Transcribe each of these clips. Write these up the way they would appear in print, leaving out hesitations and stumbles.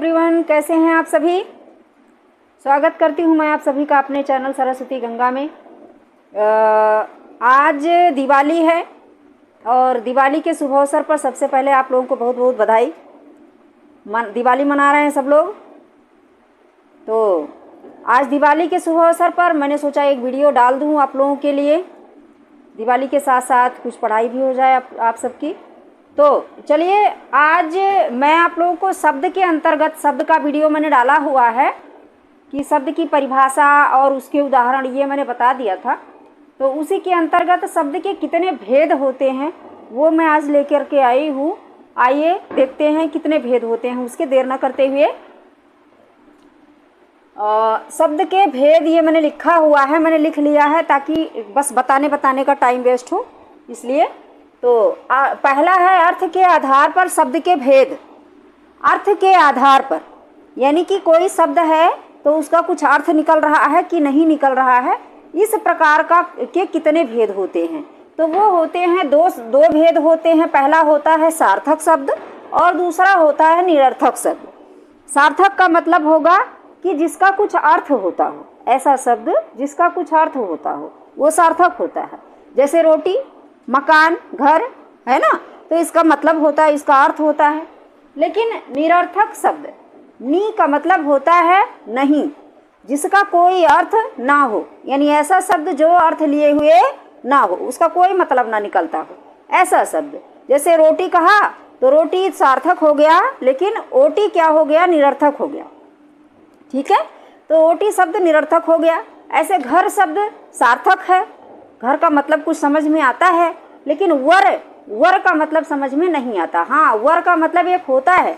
Everyone, कैसे हैं आप सभी। स्वागत करती हूं मैं आप सभी का अपने चैनल सरस्वती गंगा में। आज दिवाली है और दिवाली के शुभ अवसर पर सबसे पहले आप लोगों को बहुत बहुत बधाई। दिवाली मना रहे हैं सब लोग। तो आज दिवाली के शुभ अवसर पर मैंने सोचा एक वीडियो डाल दूं आप लोगों के लिए। दिवाली के साथ साथ कुछ पढ़ाई भी हो जाए आप सबकी। तो चलिए, आज मैं आप लोगों को शब्द के अंतर्गत शब्द का वीडियो मैंने डाला हुआ है कि शब्द की परिभाषा और उसके उदाहरण ये मैंने बता दिया था। तो उसी के अंतर्गत शब्द के कितने भेद होते हैं वो मैं आज लेकर के आई हूँ। आइए देखते हैं कितने भेद होते हैं। उसके देर न करते हुए शब्द के भेद ये मैंने लिखा हुआ है, मैंने लिख लिया है ताकि बस बताने का टाइम वेस्ट हो, इसलिए। तो पहला है अर्थ के आधार पर शब्द के भेद। अर्थ के आधार पर यानी कि कोई शब्द है तो उसका कुछ अर्थ निकल रहा है कि नहीं निकल रहा है, इस प्रकार का के कितने भेद होते हैं। तो वो होते हैं दो भेद होते हैं। पहला होता है सार्थक शब्द और दूसरा होता है निरर्थक शब्द। सार्थक का मतलब होगा कि जिसका कुछ अर्थ होता हो, ऐसा शब्द जिसका कुछ अर्थ होता हो वो सार्थक होता है। जैसे रोटी, मकान, घर है ना, तो इसका मतलब होता है, इसका अर्थ होता है। लेकिन निरर्थक शब्द, नी का मतलब होता है नहीं, जिसका कोई अर्थ ना हो, यानी ऐसा शब्द जो अर्थ लिए हुए ना हो, उसका कोई मतलब ना निकलता हो, ऐसा शब्द। जैसे रोटी कहा तो रोटी सार्थक हो गया, लेकिन ओटी क्या हो गया, निरर्थक हो गया। ठीक है, तो ओटी शब्द निरर्थक हो गया। ऐसे घर शब्द सार्थक है, घर का मतलब कुछ समझ में आता है, लेकिन वर का मतलब समझ में नहीं आता। हाँ, वर का मतलब एक होता है,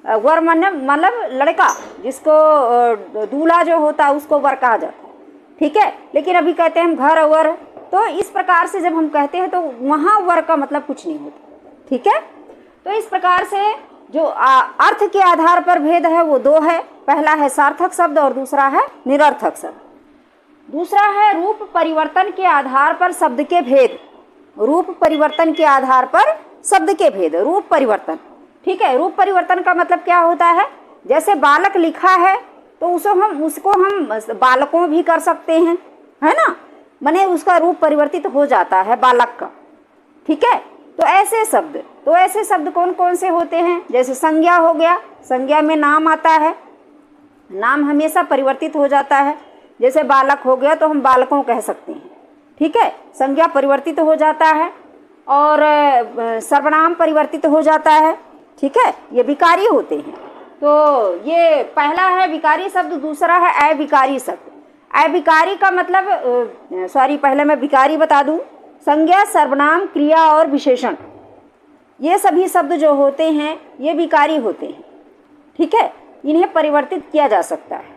वर मतलब लड़का, जिसको दूल्हा जो होता है उसको वर कहा जाता है। ठीक है, लेकिन अभी कहते हैं हम घर वर, तो इस प्रकार से जब हम कहते हैं तो वहाँ वर का मतलब कुछ नहीं होता। ठीक है, तो इस प्रकार से जो अर्थ के आधार पर भेद है वो दो है। पहला है सार्थक शब्द और दूसरा है निरर्थक शब्द। दूसरा है रूप परिवर्तन के आधार पर शब्द के भेद। रूप परिवर्तन के आधार पर शब्द के भेद, रूप परिवर्तन। ठीक है, रूप परिवर्तन का मतलब क्या होता है, जैसे बालक लिखा है तो उसको हम बालकों भी कर सकते हैं, है ना, माने उसका रूप परिवर्तित हो जाता है बालक का। ठीक है, तो ऐसे शब्द कौन कौन से होते हैं। जैसे संज्ञा हो गया, संज्ञा में नाम आता है, नाम हमेशा परिवर्तित हो जाता है। जैसे बालक हो गया तो हम बालकों कह सकते हैं। ठीक है, संज्ञा परिवर्तित हो जाता है और सर्वनाम परिवर्तित हो जाता है। ठीक है, ये विकारी होते हैं। तो ये पहला है विकारी शब्द, दूसरा है अविकारी शब्द। अविकारी का मतलब पहले मैं विकारी बता दूं। संज्ञा, सर्वनाम, क्रिया और विशेषण, ये सभी शब्द जो होते हैं ये विकारी होते हैं। ठीक है, इन्हें परिवर्तित किया जा सकता है।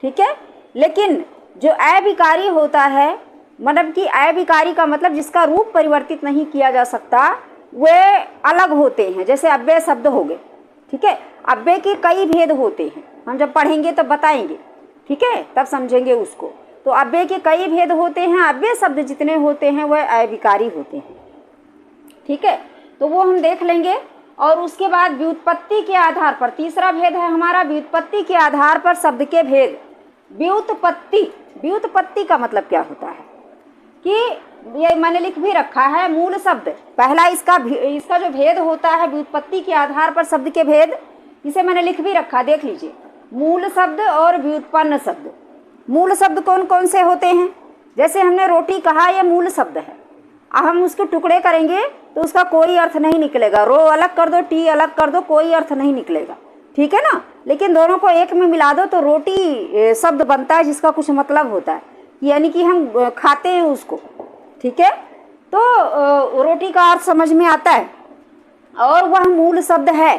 ठीक है, लेकिन जो अविकारी होता है, मतलब कि अविकारी का मतलब जिसका रूप परिवर्तित नहीं किया जा सकता, वे अलग होते हैं। जैसे अव्यय शब्द हो गए। ठीक है, अव्यय के कई भेद होते हैं, हम जब पढ़ेंगे तब बताएंगे। ठीक है, तब समझेंगे उसको। तो अव्यय के कई भेद होते हैं, अव्यय शब्द जितने होते हैं वह अविकारी होते हैं। ठीक है, तो वो हम देख लेंगे। और उसके बाद व्युत्पत्ति के आधार पर, तीसरा भेद है हमारा व्युत्पत्ति के आधार पर शब्द के भेद। व्युत्पत्ति का मतलब क्या होता है कि ये मैंने लिख भी रखा है, मूल शब्द। पहला इसका जो भेद होता है व्युत्पत्ति के आधार पर शब्द के भेद, इसे मैंने लिख भी रखा, देख लीजिए। मूल शब्द और व्युत्पन्न शब्द। मूल शब्द कौन कौन से होते हैं। जैसे हमने रोटी कहा, यह मूल शब्द है। अब हम उसके टुकड़े करेंगे तो उसका कोई अर्थ नहीं निकलेगा। रो अलग कर दो, टी अलग कर दो, कोई अर्थ नहीं निकलेगा। ठीक है ना, लेकिन दोनों को एक में मिला दो तो रोटी शब्द बनता है, जिसका कुछ मतलब होता है, यानी कि हम खाते हैं उसको। ठीक है, तो रोटी का अर्थ समझ में आता है और वह मूल शब्द है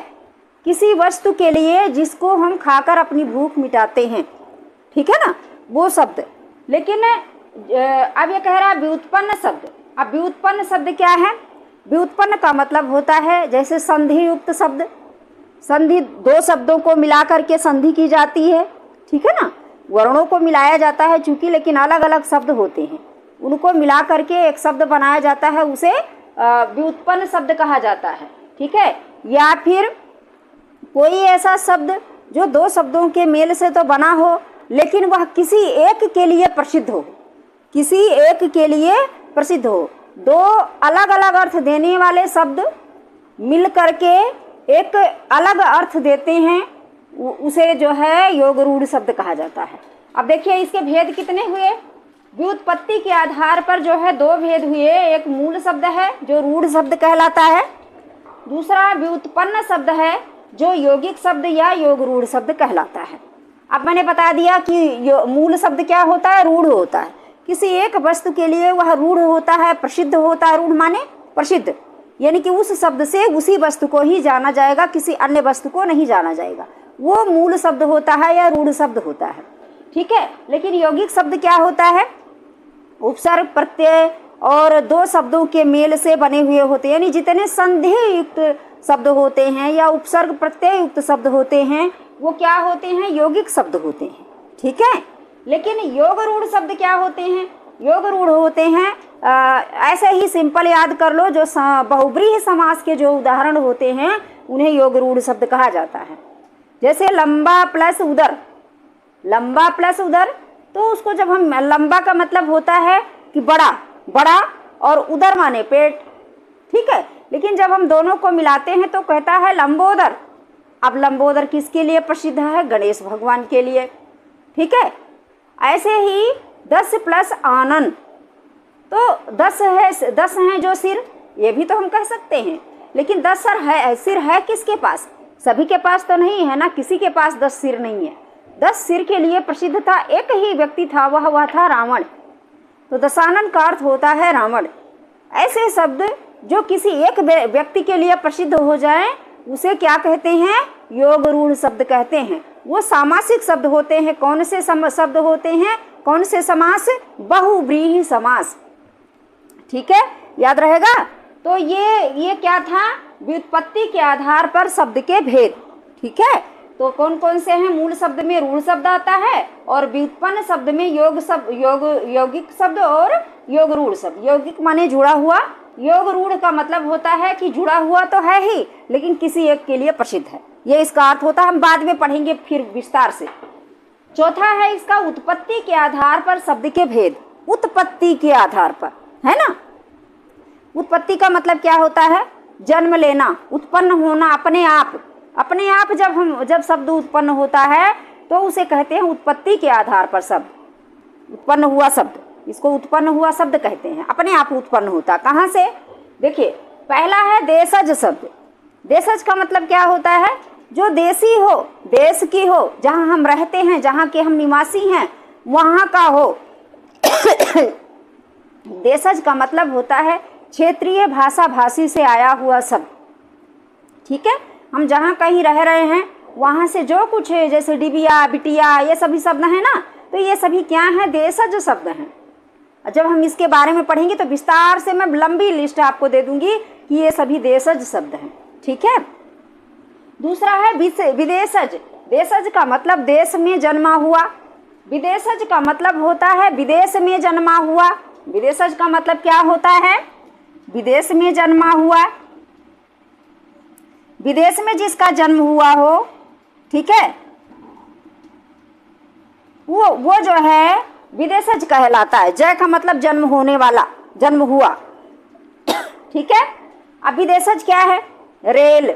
किसी वस्तु के लिए जिसको हम खाकर अपनी भूख मिटाते हैं। ठीक है ना, वो शब्द। लेकिन अब ये कह रहा है व्युत्पन्न शब्द। अब व्युत्पन्न शब्द क्या है। व्युत्पन्न का मतलब होता है जैसे संधि युक्त शब्द। संधि, दो शब्दों को मिला करके संधि की जाती है। ठीक है ना, वर्णों को मिलाया जाता है चूंकि, लेकिन अलग अलग शब्द होते हैं, उनको मिला करके एक शब्द बनाया जाता है, उसे व्युत्पन्न शब्द कहा जाता है। ठीक है, या फिर कोई ऐसा शब्द जो दो शब्दों के मेल से तो बना हो, लेकिन वह किसी एक के लिए प्रसिद्ध हो, किसी एक के लिए प्रसिद्ध हो। दो अलग अलग अर्थ देने वाले शब्द मिल करके एक अलग अर्थ देते हैं, उसे जो है योग रूढ़ शब्द कहा जाता है। अब देखिए इसके भेद कितने हुए। व्युत्पत्ति के आधार पर जो है दो भेद हुए। एक मूल शब्द है जो रूढ़ शब्द कहलाता है, दूसरा व्युत्पन्न शब्द है जो यौगिक शब्द या योग रूढ़ शब्द कहलाता है। अब मैंने बता दिया कि मूल शब्द क्या होता है, रूढ़ होता है। किसी एक वस्तु के लिए वह रूढ़ होता है, प्रसिद्ध होता है। रूढ़ माने प्रसिद्ध, यानी कि उस शब्द से उसी वस्तु को ही जाना जाएगा, किसी अन्य वस्तु को नहीं जाना जाएगा। वो मूल शब्द होता है या रूढ़ शब्द होता है, ठीक है। लेकिन यौगिक शब्द क्या होता है, उपसर्ग प्रत्यय और दो शब्दों के मेल से बने हुए होते हैं, यानी जितने संधि युक्त शब्द होते हैं या उपसर्ग प्रत्यय युक्त शब्द होते हैं वो क्या होते हैं, यौगिक शब्द होते हैं, ठीक है। लेकिन योग रूढ़ शब्द क्या होते हैं, योग रूढ़ होते हैं ऐसे ही सिंपल याद कर लो, जो बहुब्रीहि समास के जो उदाहरण होते हैं उन्हें योग रूढ़ शब्द कहा जाता है। जैसे लंबा प्लस उदर, लंबा प्लस उदर, तो उसको जब हम, लंबा का मतलब होता है कि बड़ा, बड़ा, और उदर माने पेट, ठीक है। लेकिन जब हम दोनों को मिलाते हैं तो कहता है लंबोदर। अब लंबोदर किसके लिए प्रसिद्ध है, गणेश भगवान के लिए, ठीक है। ऐसे ही 10 प्लस आनन, तो 10 हैं जो सिर, ये भी तो हम कह सकते हैं। लेकिन 10 सिर है किसके पास, सभी के पास तो नहीं है ना, किसी के पास 10 सिर नहीं है। 10 सिर के लिए प्रसिद्ध था, एक ही व्यक्ति था, वह था रावण। तो दशानन का अर्थ होता है रावण। ऐसे शब्द जो किसी एक व्यक्ति के लिए प्रसिद्ध हो जाए उसे क्या कहते हैं, योग रूढ़ शब्द कहते हैं। वो सामासिक शब्द होते हैं। कौन से शब्द होते हैं, कौन से समास, बहुब्रीहि समास, ठीक है, याद रहेगा। तो ये क्या था, व्युत्पत्ति के आधार पर शब्द के भेद, ठीक है। तो कौन कौन से हैं, मूल शब्द में रूढ़ शब्द आता है और व्युत्पन्न शब्द में यौगिक शब्द और योग रूढ़ शब्द। यौगिक माने जुड़ा हुआ, योग रूढ़ का मतलब होता है कि जुड़ा हुआ तो है ही लेकिन किसी एक के लिए प्रसिद्ध है, ये इसका अर्थ होता है। हम बाद में पढ़ेंगे फिर विस्तार से। चौथा है इसका उत्पत्ति के आधार पर शब्द के भेद। उत्पत्ति के आधार पर, है ना। उत्पत्ति का मतलब क्या होता है, जन्म लेना, उत्पन्न होना अपने आप। अपने आप जब शब्द उत्पन्न होता है तो उसे कहते हैं उत्पत्ति के आधार पर शब्द, उत्पन्न हुआ शब्द, इसको उत्पन्न हुआ शब्द कहते हैं। अपने आप उत्पन्न होता, कहाँ से, देखिए पहला है देशज शब्द। देशज का मतलब क्या होता है, जो देशी हो, देश की हो, जहाँ हम रहते हैं, जहाँ के हम निवासी हैं वहाँ का हो। देशज का मतलब होता है क्षेत्रीय भाषा भाषी से आया हुआ शब्द, ठीक है। हम जहाँ कहीं रह रहे हैं वहाँ से जो कुछ है, जैसे डिबिया, बिटिया, ये सभी शब्द हैं ना, तो ये सभी क्या हैं, देशज शब्द हैं। जब हम इसके बारे में पढ़ेंगे तो विस्तार से मैं लंबी लिस्ट आपको दे दूंगी कि ये सभी देशज शब्द हैं, ठीक है। दूसरा है विदेशज। देशज का मतलब देश में जन्मा हुआ। विदेशज का मतलब होता है विदेश में जन्मा हुआ। विदेशज का मतलब क्या होता है, विदेश में जन्मा हुआ, विदेश में जिसका जन्म हुआ हो, ठीक है, वो जो है विदेशज कहलाता है। जय का मतलब जन्म होने वाला, जन्म हुआ, ठीक है। अब विदेशज क्या है, रेल,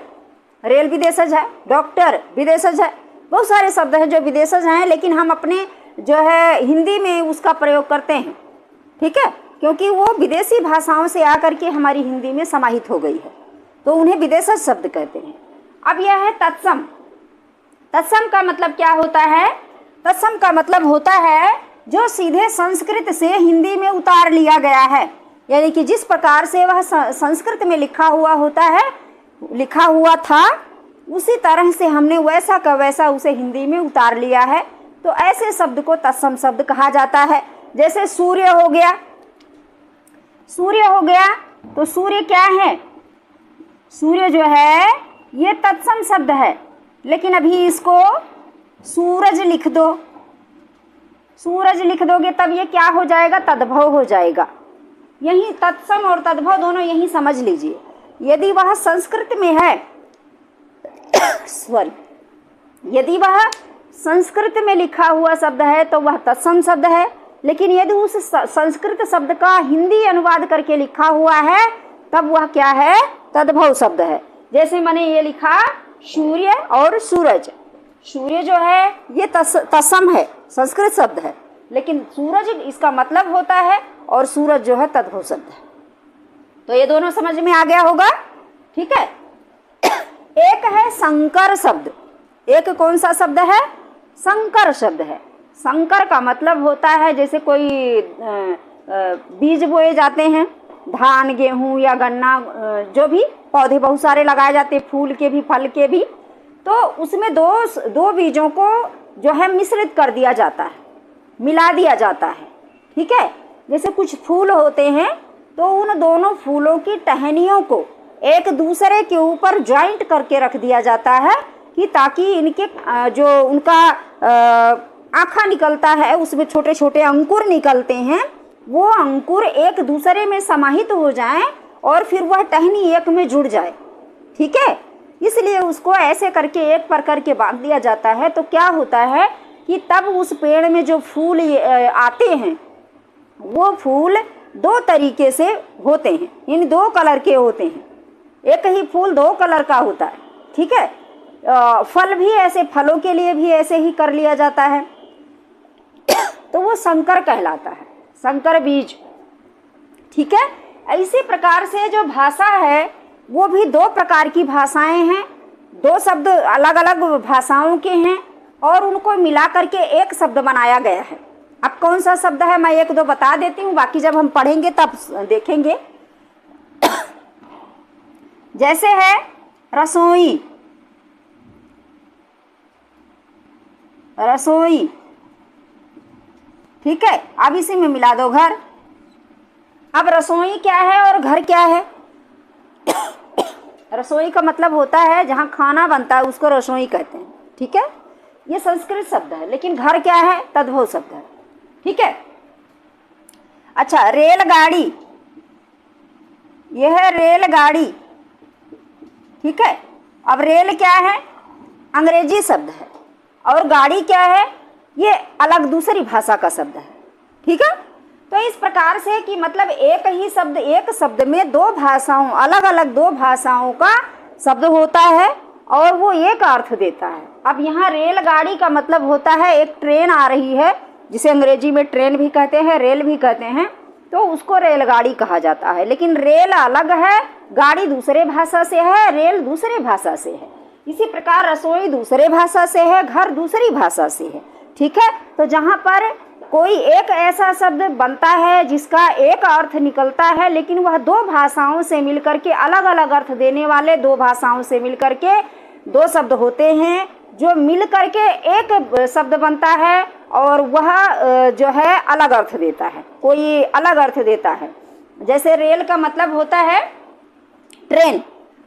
रेल विदेशज है, डॉक्टर विदेशज है, बहुत सारे शब्द हैं जो विदेशज हैं, लेकिन हम अपने जो है हिंदी में उसका प्रयोग करते हैं, ठीक है, क्योंकि वो विदेशी भाषाओं से आकर के हमारी हिंदी में समाहित हो गई है, तो उन्हें विदेशज शब्द कहते हैं। अब यह है तत्सम। तत्सम का मतलब क्या होता है, तत्सम का मतलब होता है जो सीधे संस्कृत से हिंदी में उतार लिया गया है, यानी कि जिस प्रकार से वह संस्कृत में लिखा हुआ होता है, लिखा हुआ था, उसी तरह से हमने वैसा का वैसा उसे हिंदी में उतार लिया है, तो ऐसे शब्द को तत्सम शब्द कहा जाता है। जैसे सूर्य हो गया, सूर्य हो गया, तो सूर्य क्या है, सूर्य जो है ये तत्सम शब्द है, लेकिन अभी इसको सूरज लिख दो, सूरज लिख दोगे तब ये क्या हो जाएगा, तद्भव हो जाएगा। यही तत्सम और तद्भव दोनों यही समझ लीजिए। यदि वह संस्कृत में है, सॉरी, यदि वह संस्कृत में लिखा हुआ शब्द है तो वह तत्सम शब्द है, लेकिन यदि उस संस्कृत शब्द का हिंदी अनुवाद करके लिखा हुआ है तब वह क्या है, तद्भव शब्द है। जैसे मैंने ये लिखा सूर्य और सूरज। सूर्य जो है ये तत्सम है, संस्कृत शब्द है, लेकिन सूरज इसका मतलब होता है और सूरज जो है तद्भव शब्द है। तो ये दोनों समझ में आ गया होगा, ठीक है। एक है संकर शब्द। एक कौन सा शब्द है, संकर शब्द है। संकर का मतलब होता है जैसे कोई बीज बोए जाते हैं, धान गेहूं या गन्ना, जो भी पौधे बहुत सारे लगाए जाते हैं, फूल के भी फल के भी, तो उसमें दो बीजों को जो है मिश्रित कर दिया जाता है, मिला दिया जाता है, ठीक है। जैसे कुछ फूल होते हैं तो उन दोनों फूलों की टहनियों को एक दूसरे के ऊपर ज्वाइंट करके रख दिया जाता है कि ताकि इनके जो उनका आँखा निकलता है उसमें छोटे छोटे अंकुर निकलते हैं, वो अंकुर एक दूसरे में समाहित हो जाएं और फिर वह टहनी एक में जुड़ जाए, ठीक है। इसलिए उसको ऐसे करके एक पर करके बांध दिया जाता है। तो क्या होता है कि तब उस पेड़ में जो फूल आते हैं वो फूल दो तरीके से होते हैं, यानी दो कलर के होते हैं। एक ही फूल दो कलर का होता है, ठीक है। फल भी ऐसे, फलों के लिए भी ऐसे ही कर लिया जाता है, तो वो संकर कहलाता है, संकर बीज, ठीक है। इसी प्रकार से जो भाषा है वो भी दो प्रकार की भाषाएं हैं, दो शब्द अलग अलग भाषाओं के हैं और उनको मिला करके एक शब्द बनाया गया है। अब कौन सा शब्द है मैं एक दो बता देती हूँ, बाकी जब हम पढ़ेंगे तब देखेंगे। जैसे है रसोई, रसोई, ठीक है। अब इसी में मिला दो घर। अब रसोई क्या है और घर क्या है। रसोई का मतलब होता है जहाँ खाना बनता है उसको रसोई कहते हैं, ठीक है। ये संस्कृत शब्द है, लेकिन घर क्या है, तद्भव शब्द है, ठीक है। अच्छा, रेलगाड़ी, यह है रेलगाड़ी, ठीक है। अब रेल क्या है, अंग्रेजी शब्द है, और गाड़ी क्या है, ये अलग दूसरी भाषा का शब्द है, ठीक है। तो इस प्रकार से कि मतलब एक ही शब्द, एक शब्द में दो भाषाओं, अलग अलग दो भाषाओं का शब्द होता है और वो एक अर्थ देता है। अब यहाँ रेलगाड़ी का मतलब होता है एक ट्रेन आ रही है, जिसे अंग्रेजी में ट्रेन भी कहते हैं, रेल भी कहते हैं, तो उसको रेलगाड़ी कहा जाता है। लेकिन रेल अलग है, गाड़ी दूसरे भाषा से है, रेल दूसरे भाषा से है। इसी प्रकार रसोई दूसरे भाषा से है, घर दूसरी भाषा से है, ठीक है। तो जहाँ पर कोई एक ऐसा शब्द बनता है जिसका एक अर्थ निकलता है, लेकिन वह दो भाषाओं से मिलकर के अलग अलग अर्थ देने वाले, दो भाषाओं से मिलकर के दो शब्द होते हैं जो मिल करके एक शब्द बनता है और वह जो है अलग अर्थ देता है, कोई अलग अर्थ देता है। जैसे रेल का मतलब होता है ट्रेन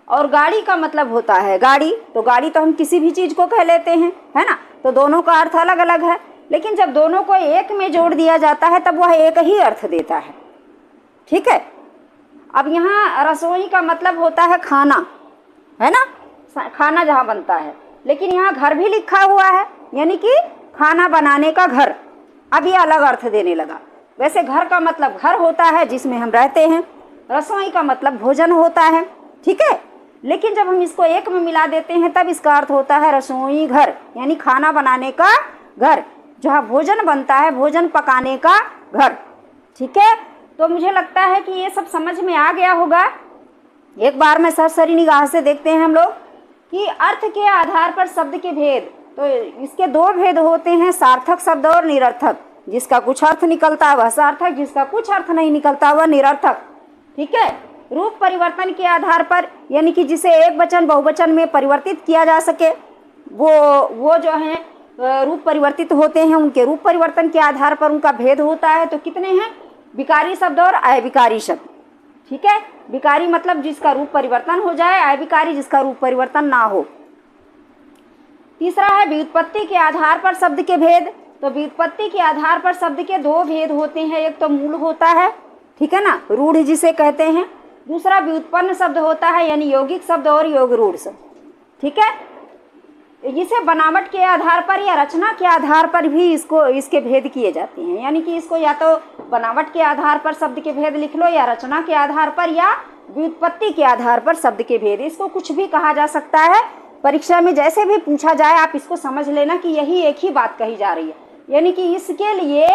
और गाड़ी का मतलब होता है गाड़ी। तो गाड़ी तो हम किसी भी चीज़ को कह लेते हैं, है ना। तो दोनों का अर्थ अलग अलग है, लेकिन जब दोनों को एक में जोड़ दिया जाता है तब वह एक ही अर्थ देता है, ठीक है। अब यहाँ रसोई का मतलब होता है खाना, है ना, खाना जहाँ बनता है, लेकिन यहाँ घर भी लिखा हुआ है, यानी कि खाना बनाने का घर। अब ये अलग अर्थ देने लगा। वैसे घर का मतलब घर होता है जिसमें हम रहते हैं, रसोई का मतलब भोजन होता है, ठीक है। लेकिन जब हम इसको एक में मिला देते हैं तब इसका अर्थ होता है रसोई घर, यानी खाना बनाने का घर, जहाँ भोजन बनता है, भोजन पकाने का घर, ठीक है। तो मुझे लगता है कि ये सब समझ में आ गया होगा। एक बार में सरसरी निगाह से देखते हैं हम लोग कि अर्थ के आधार पर शब्द के भेद। तो इसके दो भेद होते हैं, सार्थक शब्द और निरर्थक। जिसका कुछ अर्थ निकलता है वह सार्थक, जिसका कुछ अर्थ नहीं निकलता वह निरर्थक, ठीक है। रूप परिवर्तन के आधार पर, यानी कि जिसे एक वचन बहुवचन में परिवर्तित किया जा सके, वो जो है रूप परिवर्तित होते हैं। उनके रूप परिवर्तन के आधार पर उनका भेद होता है। तो कितने हैं, विकारी शब्द और अविकारी शब्द, ठीक है। विकारी मतलब जिसका रूप परिवर्तन हो जाए, अविकारी जिसका रूप परिवर्तन ना हो। तीसरा है व्युत्पत्ति के आधार पर शब्द के भेद। तो व्युत्पत्ति के आधार पर शब्द के दो भेद होते हैं, एक तो मूल होता है, ठीक है ना, रूढ़ जिसे कहते हैं। दूसरा व्युत्पन्न शब्द होता है, यानी यौगिक शब्द और योग रूढ़ शब्द, ठीक है। इसे बनावट के आधार पर या रचना के आधार पर भी इसके भेद किए जाते हैं। यानी कि इसको या तो बनावट के आधार पर शब्द के भेद लिख लो, या रचना के आधार पर, या व्युत्पत्ति के आधार पर शब्द के भेद, इसको कुछ भी कहा जा सकता है। परीक्षा में जैसे भी पूछा जाए आप इसको समझ लेना कि यही एक ही बात कही जा रही है। यानी कि इसके लिए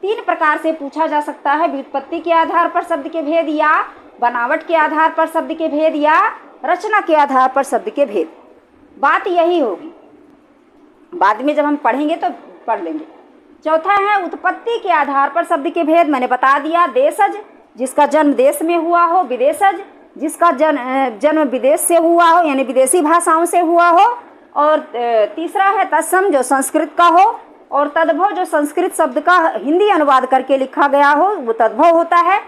3 प्रकार से पूछा जा सकता है, व्युत्पत्ति के आधार पर शब्द के भेद, या बनावट के आधार पर शब्द के भेद, या रचना के आधार पर शब्द के भेद। बात यही होगी, बाद में जब हम पढ़ेंगे तो पढ़ लेंगे। चौथा है उत्पत्ति के आधार पर शब्द के भेद। मैंने बता दिया, देशज जिसका जन्म देश में हुआ हो, विदेशज जिसका जन्म विदेश से हुआ हो यानी विदेशी भाषाओं से हुआ हो, और तीसरा है तत्सम जो संस्कृत का हो, और तद्भव जो संस्कृत शब्द का हिंदी अनुवाद करके लिखा गया हो वो तद्भव होता है।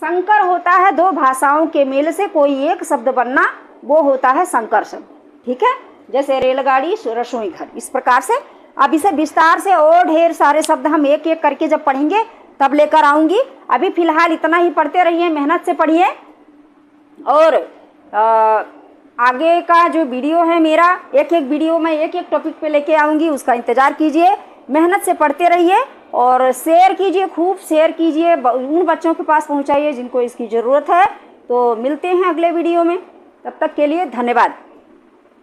संकर होता है 2 भाषाओं के मेल से कोई एक शब्द बनना, वो होता है संकर शब्द। ठीक है, जैसे रेलगाड़ी, रसोई घर, इस प्रकार से। अब इसे विस्तार से और ढेर सारे शब्द हम एक एक करके जब पढ़ेंगे तब लेकर आऊँगी। अभी फ़िलहाल इतना ही पढ़ते रहिए, मेहनत से पढ़िए, और आगे का जो वीडियो है मेरा, एक एक वीडियो मैं एक एक टॉपिक पे लेके आऊँगी, उसका इंतज़ार कीजिए। मेहनत से पढ़ते रहिए और शेयर कीजिए, खूब शेयर कीजिए, उन बच्चों के पास पहुँचाइए जिनको इसकी ज़रूरत है। तो मिलते हैं अगले वीडियो में, तब तक के लिए धन्यवाद।